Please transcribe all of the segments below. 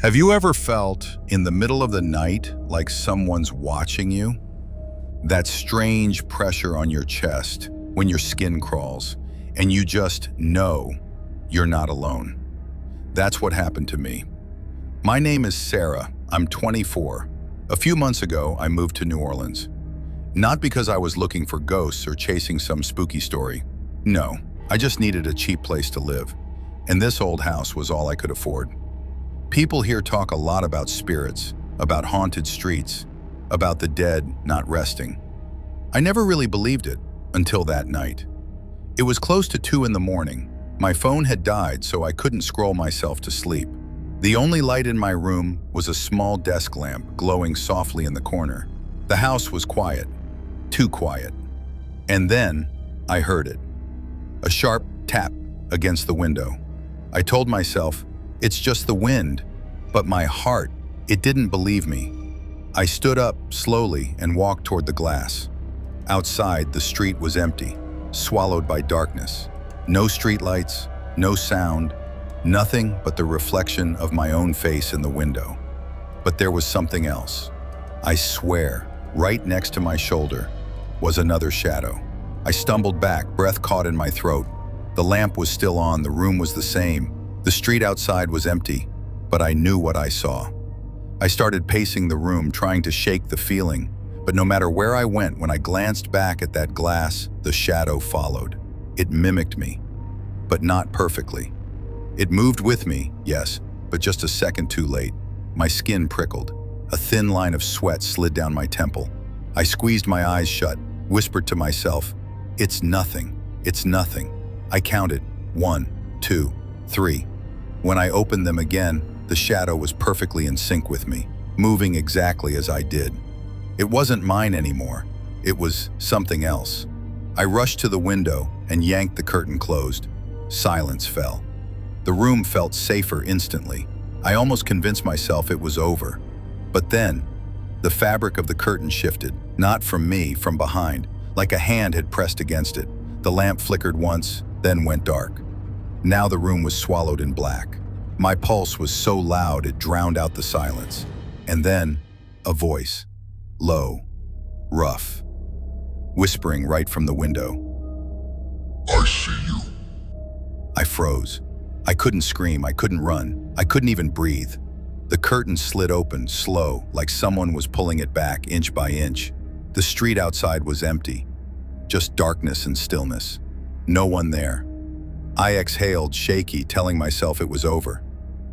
Have you ever felt in the middle of the night like someone's watching you? That strange pressure on your chest when your skin crawls, and you just know you're not alone. That's what happened to me. My name is Sarah. I'm 24. A few months ago, I moved to New Orleans. Not because I was looking for ghosts or chasing some spooky story. No, I just needed a cheap place to live, and this old house was all I could afford. People here talk a lot about spirits, about haunted streets, about the dead not resting. I never really believed it until that night. It was close to 2 in the morning. My phone had died, so I couldn't scroll myself to sleep. The only light in my room was a small desk lamp glowing softly in the corner. The house was quiet, too quiet. And then I heard it. A sharp tap against the window. I told myself, it's just the wind, but my heart, it didn't believe me. I stood up slowly and walked toward the glass. Outside, the street was empty, swallowed by darkness. No streetlights, no sound, nothing but the reflection of my own face in the window. But there was something else. I swear, right next to my shoulder was another shadow. I stumbled back, breath caught in my throat. The lamp was still on, the room was the same. The street outside was empty, but I knew what I saw. I started pacing the room, trying to shake the feeling, but no matter where I went, when I glanced back at that glass, the shadow followed. It mimicked me, but not perfectly. It moved with me, yes, but just a second too late. My skin prickled. A thin line of sweat slid down my temple. I squeezed my eyes shut, whispered to myself, "It's nothing, it's nothing." I counted, 1, 2, 3. When I opened them again, the shadow was perfectly in sync with me, moving exactly as I did. It wasn't mine anymore. It was something else. I rushed to the window and yanked the curtain closed. Silence fell. The room felt safer instantly. I almost convinced myself it was over. But then, the fabric of the curtain shifted, not from me, from behind, like a hand had pressed against it. The lamp flickered once, then went dark. Now the room was swallowed in black. My pulse was so loud it drowned out the silence. And then, a voice, low, rough, whispering right from the window. I see you. I froze. I couldn't scream, I couldn't run, I couldn't even breathe. The curtain slid open, slow, like someone was pulling it back inch by inch. The street outside was empty, just darkness and stillness. No one there. I exhaled, shaky, telling myself it was over.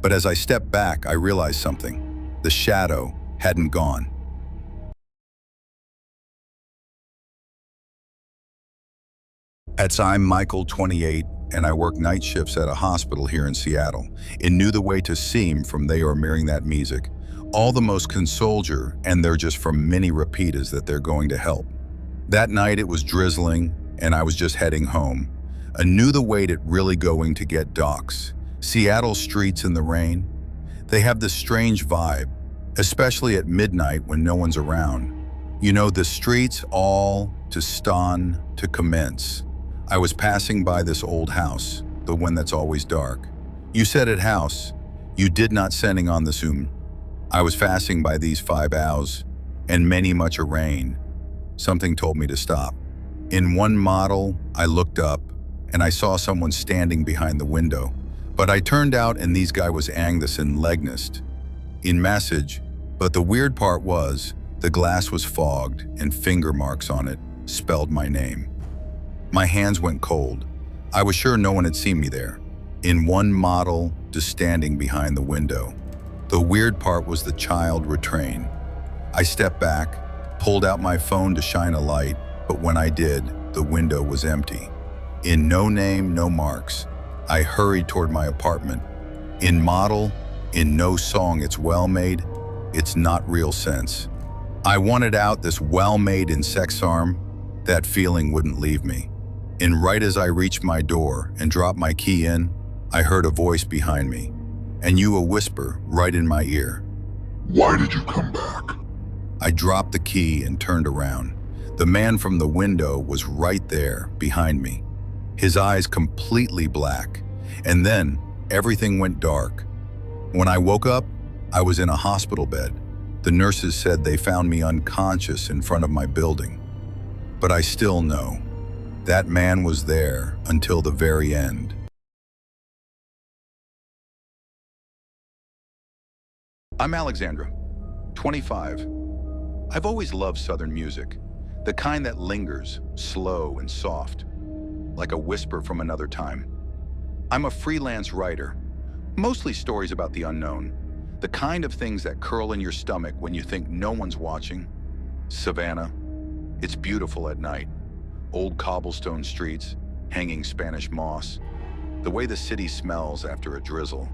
But as I stepped back, I realized something. The shadow hadn't gone. I'm Michael, 28, and I work night shifts at a hospital here in Seattle. And knew the way to seem from they are mirroring that music. All the most consolger, and they're just from many repeaters that they're going to help. That night it was drizzling, and I was just heading home. I knew the weight it really going to get docks. Seattle streets in the rain. They have this strange vibe, especially at midnight when no one's around. You know, the streets all to stun, to commence. I was passing by this old house, the one that's always dark. You said it house, you did not sending on the Zoom. I was passing by these 5 hours, and many much a rain. Something told me to stop. In one model, I looked up, and I saw someone standing behind the window. But I turned out and these guy was Angus and Legnist in message, but the weird part was the glass was fogged and finger marks on it spelled my name. My hands went cold. I was sure no one had seen me there. In one model, just standing behind the window. The weird part was the child retrain. I stepped back, pulled out my phone to shine a light, but when I did, the window was empty. In no name, no marks, I hurried toward my apartment. In model, in no song, it's well made, it's not real sense. I wanted out this well-made in sex arm, that feeling wouldn't leave me. And right as I reached my door and dropped my key in, I heard a voice behind me, and you a whisper right in my ear. Why did you come back? I dropped the key and turned around. The man from the window was right there, behind me. His eyes completely black, and then everything went dark. When I woke up, I was in a hospital bed. The nurses said they found me unconscious in front of my building. But I still know that man was there until the very end. I'm Alexandra, 25. I've always loved Southern music, the kind that lingers, slow and soft, like a whisper from another time. I'm a freelance writer, mostly stories about the unknown, the kind of things that curl in your stomach when you think no one's watching. Savannah, it's beautiful at night. Old cobblestone streets, hanging Spanish moss, the way the city smells after a drizzle.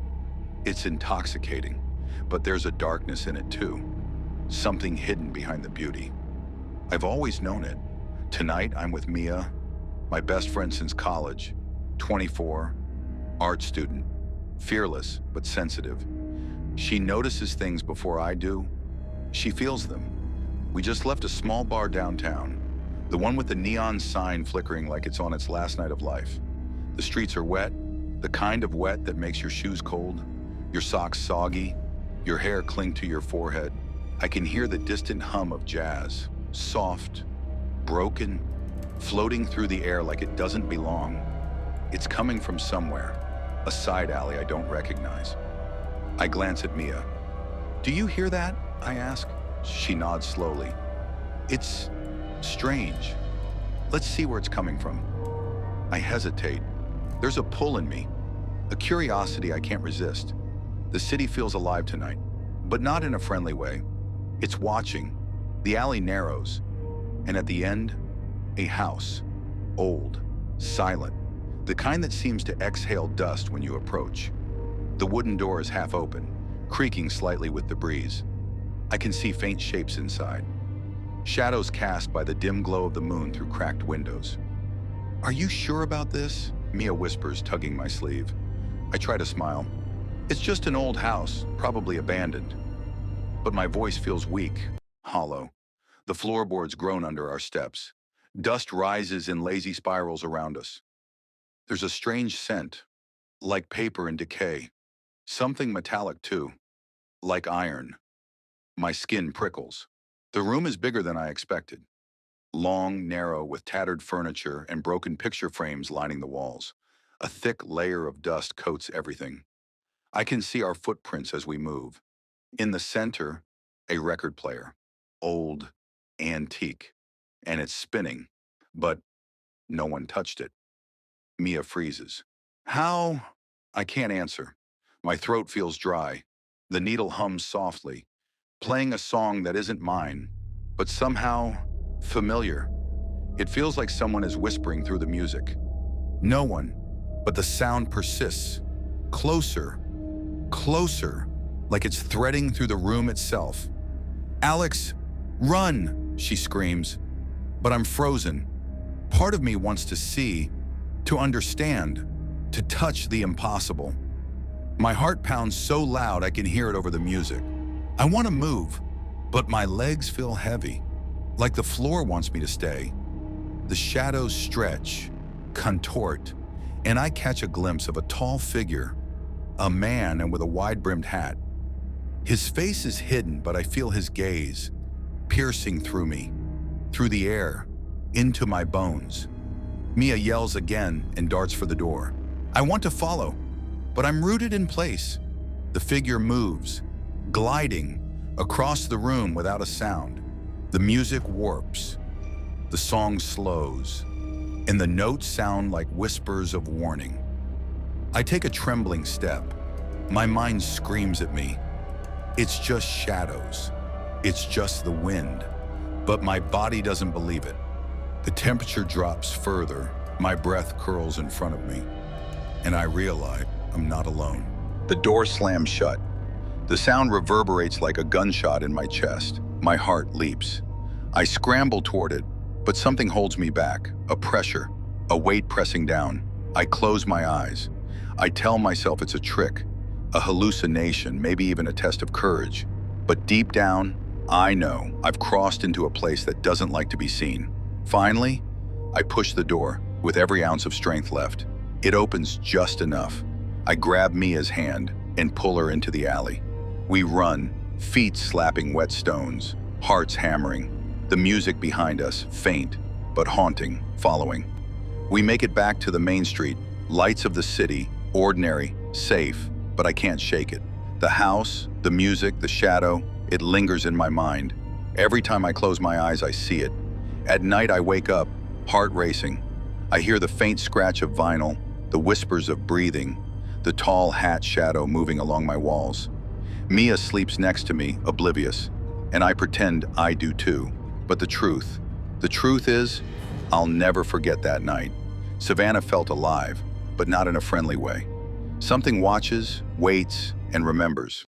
It's intoxicating, but there's a darkness in it too, something hidden behind the beauty. I've always known it. Tonight I'm with Mia, my best friend since college, 24, art student, fearless but sensitive. She notices things before I do. She feels them. We just left a small bar downtown, the one with the neon sign flickering like it's on its last night of life. The streets are wet, the kind of wet that makes your shoes cold, your socks soggy, your hair cling to your forehead. I can hear the distant hum of jazz, soft, broken, floating through the air like it doesn't belong. It's coming from somewhere, a side alley I don't recognize. I glance at Mia. "Do you hear that?" I ask. She nods slowly. "It's strange. Let's see where it's coming from." I hesitate. There's a pull in me, a curiosity I can't resist. The city feels alive tonight, but not in a friendly way. It's watching. The alley narrows, and at the end, a house. Old, silent, the kind that seems to exhale dust when you approach. The wooden door is half open, creaking slightly with the breeze. I can see faint shapes inside, shadows cast by the dim glow of the moon through cracked windows. "Are you sure about this?" Mia whispers, tugging my sleeve. I try to smile. "It's just an old house, probably abandoned." But my voice feels weak, hollow. The floorboards groan under our steps. Dust rises in lazy spirals around us. There's a strange scent, like paper in decay. Something metallic too, like iron. My skin prickles. The room is bigger than I expected. Long, narrow, with tattered furniture and broken picture frames lining the walls. A thick layer of dust coats everything. I can see our footprints as we move. In the center, a record player. Old, antique, and it's spinning, but no one touched it. Mia freezes. "How?" I can't answer. My throat feels dry. The needle hums softly, playing a song that isn't mine, but somehow familiar. It feels like someone is whispering through the music. No one, but the sound persists. Closer, closer, like it's threading through the room itself. "Alex, run!" she screams. But I'm frozen. Part of me wants to see, to understand, to touch the impossible. My heart pounds so loud I can hear it over the music. I want to move, but my legs feel heavy, like the floor wants me to stay. The shadows stretch, contort, and I catch a glimpse of a tall figure, a man and with a wide-brimmed hat. His face is hidden, but I feel his gaze, piercing through me, through the air, into my bones. Mia yells again and darts for the door. I want to follow, but I'm rooted in place. The figure moves, gliding across the room without a sound. The music warps. The song slows, and the notes sound like whispers of warning. I take a trembling step. My mind screams at me. It's just shadows. It's just the wind. But my body doesn't believe it. The temperature drops further. My breath curls in front of me. And I realize I'm not alone. The door slams shut. The sound reverberates like a gunshot in my chest. My heart leaps. I scramble toward it, but something holds me back. A pressure, a weight pressing down. I close my eyes. I tell myself it's a trick, a hallucination, maybe even a test of courage. But deep down, I know I've crossed into a place that doesn't like to be seen. Finally, I push the door with every ounce of strength left. It opens just enough. I grab Mia's hand and pull her into the alley. We run, feet slapping wet stones, hearts hammering, the music behind us, faint, but haunting, following. We make it back to the main street, lights of the city, ordinary, safe, but I can't shake it. The house, the music, the shadow, it lingers in my mind. Every time I close my eyes, I see it. At night, I wake up, heart racing. I hear the faint scratch of vinyl, the whispers of breathing, the tall hat shadow moving along my walls. Mia sleeps next to me, oblivious, and I pretend I do too. But the truth is, I'll never forget that night. Savannah felt alive, but not in a friendly way. Something watches, waits, and remembers.